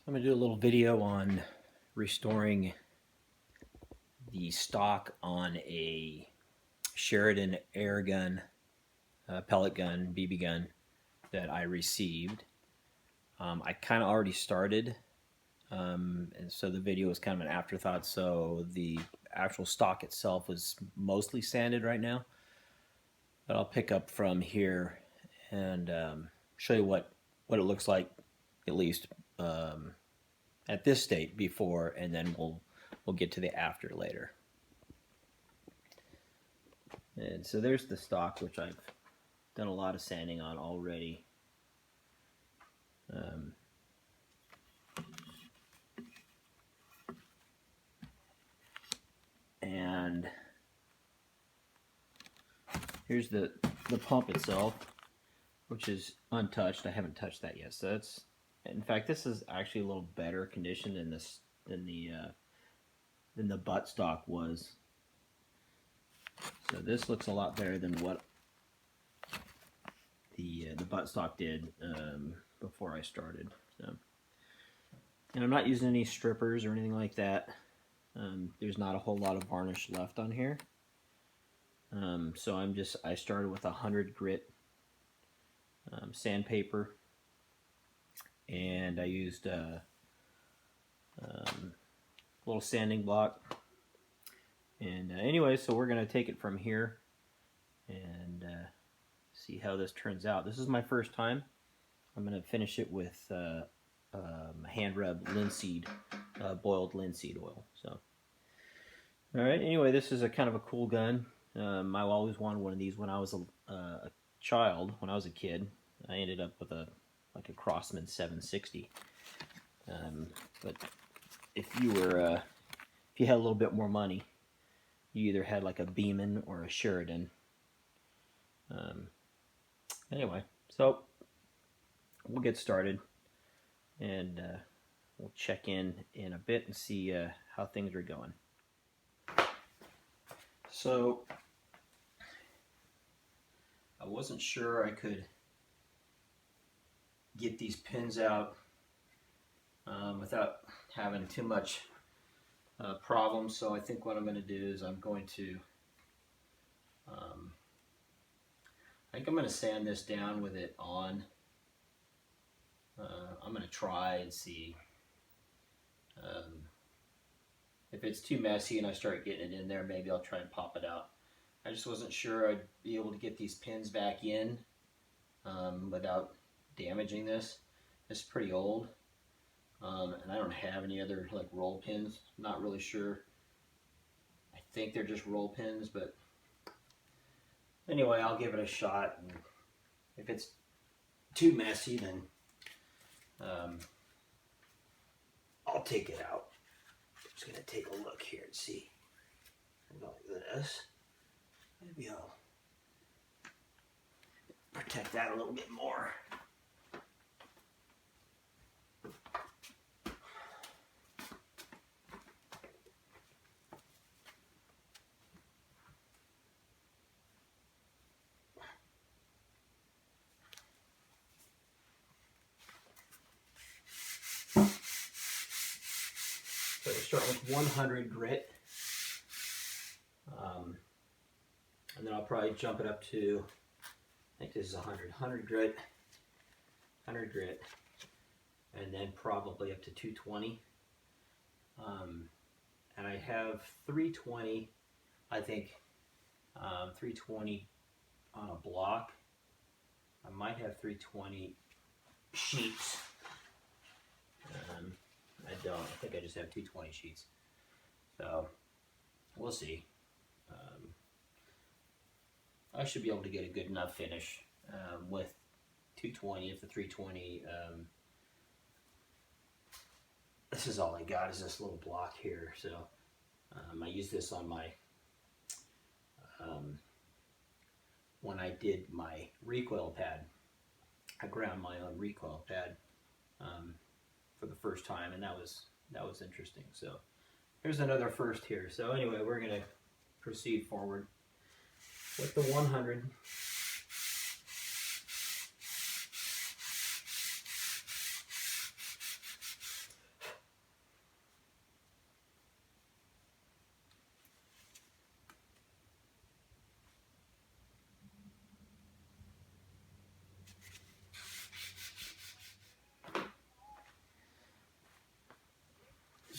I'm going to do a little video on restoring the stock on a Sheridan air gun, pellet gun, BB gun that I received. I kind of already started, and so the video was kind of an afterthought, so the actual stock itself is mostly sanded right now. But I'll pick up from here and show you what it looks like, at least at this state before, and then we'll get to the after later. And so there's the stock, which I've done a lot of sanding on already. And here's the pump itself, which is untouched. I haven't touched that yet. So that's, in fact, this is actually a little better condition than the butt stock was. So this looks a lot better than what the butt stock did before I started. So, and I'm not using any strippers or anything like that. There's not a whole lot of varnish left on here. So I started with 100 grit sandpaper, and I used a little sanding block. And anyway, so we're going to take it from here and see how this turns out. This is my first time. I'm going to finish it with hand rub linseed, boiled linseed oil. So, all right. Anyway, this is a kind of a cool gun. I always wanted one of these when I was a child. When I was a kid, I ended up with a Crossman 760. But if you had a little bit more money, you either had like a Beeman or a Sheridan. Anyway, so we'll get started, and we'll check in a bit and see how things are going. So I wasn't sure I could get these pins out without having too much problems. So I think what I'm going to do is I'm going to sand this down with it on. I'm going to try and see if it's too messy and I start getting it in there, maybe I'll try and pop it out. I just wasn't sure I'd be able to get these pins back in without damaging this. It's pretty old, and I don't have any other like roll pins. I'm not really sure. I think they're just roll pins, but anyway, I'll give it a shot. And if it's too messy, then I'll take it out. I'm just gonna take a look here and see. Go like this. Maybe I'll protect that a little bit more. So we'll start with 100 grit, and then I'll probably jump it up to, I think this is 100 grit, and then probably up to 220. And I have 320, I think, 320 on a block. I might have 320 sheets. I don't. I think I just have 220 sheets. So we'll see. I should be able to get a good enough finish with 220. If the 320, this is all I got is this little block here. So I use this on my when I did my recoil pad. I ground my own recoil pad for the first time, and that was interesting. So here's another first here. So anyway, we're going to proceed forward with the 100.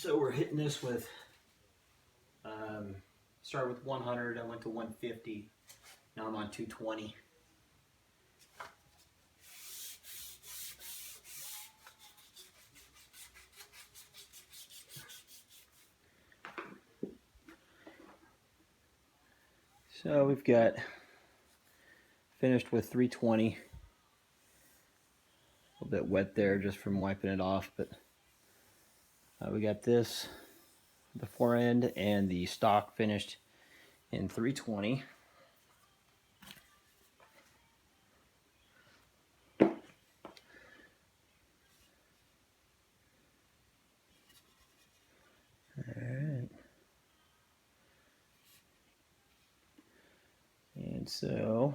So we're hitting this with, started with 100, I went to 150, now I'm on 220. So we've got finished with 320. A little bit wet there just from wiping it off, but we got this, the fore end and the stock finished in 320. Alright. And so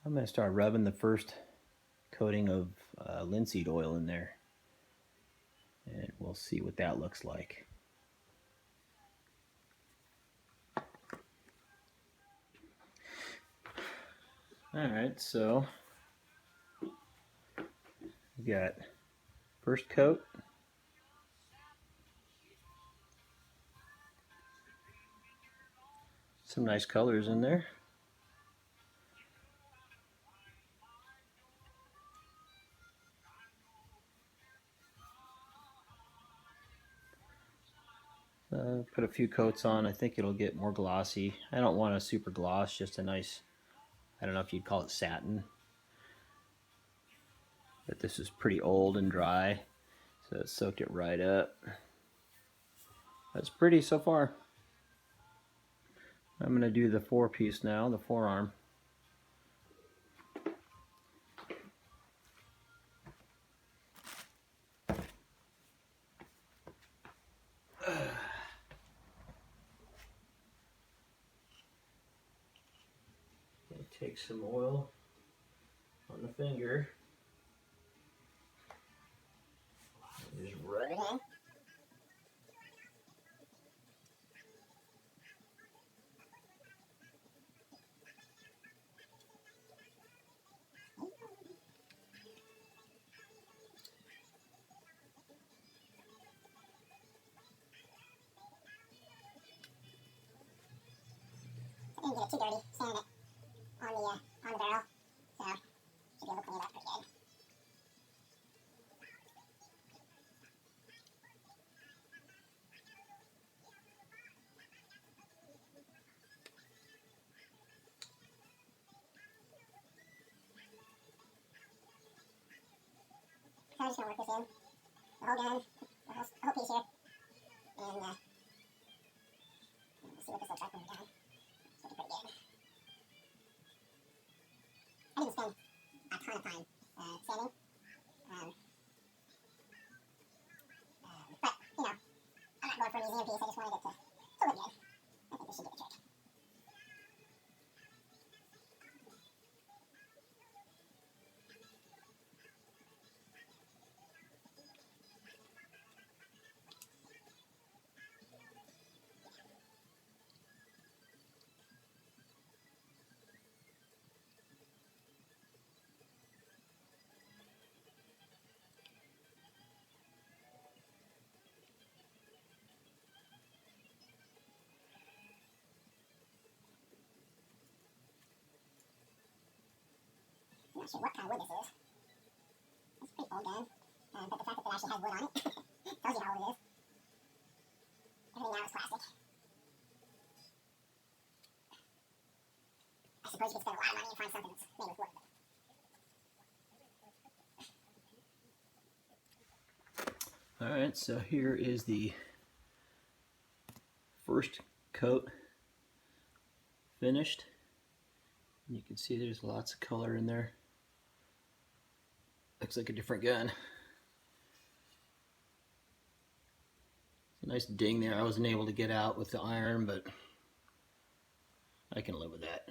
I'm going to start rubbing the first coating of linseed oil in there, and we'll see what that looks like. Alright, so we got first coat, some nice colors in there. Put a few coats on. I think it'll get more glossy. I don't want a super gloss, just a nice, I don't know if you'd call it satin. But this is pretty old and dry, so it soaked it right up. That's pretty so far. I'm going to do the four-piece now, the forearm. Take some oil on the finger. Just rub it on. I didn't get it too dirty, sanding it on the barrel, so should be able to clean it up pretty good. So I'm just going to work this in, the whole gun, the whole piece here, and we'll see what this looks like when we're done. It's looking pretty good. I didn't spend a ton of time sanding, but, you know, I'm not going for a museum piece, I just wanted it to look good. I think this should do the trick. I'm not sure what kind of wood this is. It's a pretty old gun, but the fact that it actually has wood on it tells you how old it is. Everything now is plastic. I suppose you could spend a lot of money and find something that's made with wood. Alright, so here is the first coat finished. You can see there's lots of color in there. Looks like a different gun. It's a nice ding there. I wasn't able to get out with the iron, but I can live with that.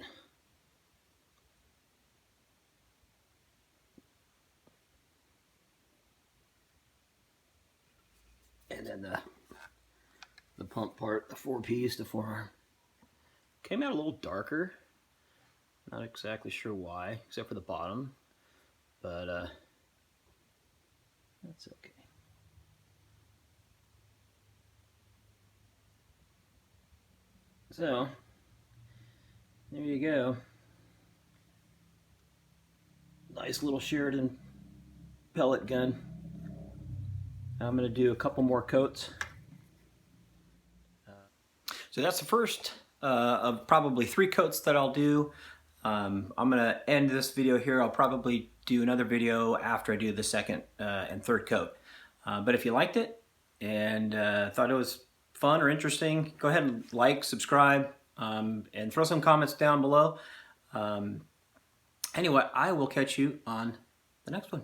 And then the pump part, the four-piece, the forearm, came out a little darker. Not exactly sure why, except for the bottom, but that's okay. So there you go. Nice little Sheridan pellet gun. I'm going to do a couple more coats. So that's the first of probably 3 coats that I'll do. I'm going to end this video here. I'll probably do another video after I do the second and third coat. But if you liked it and thought it was fun or interesting, go ahead and like, subscribe, and throw some comments down below. Anyway, I will catch you on the next one.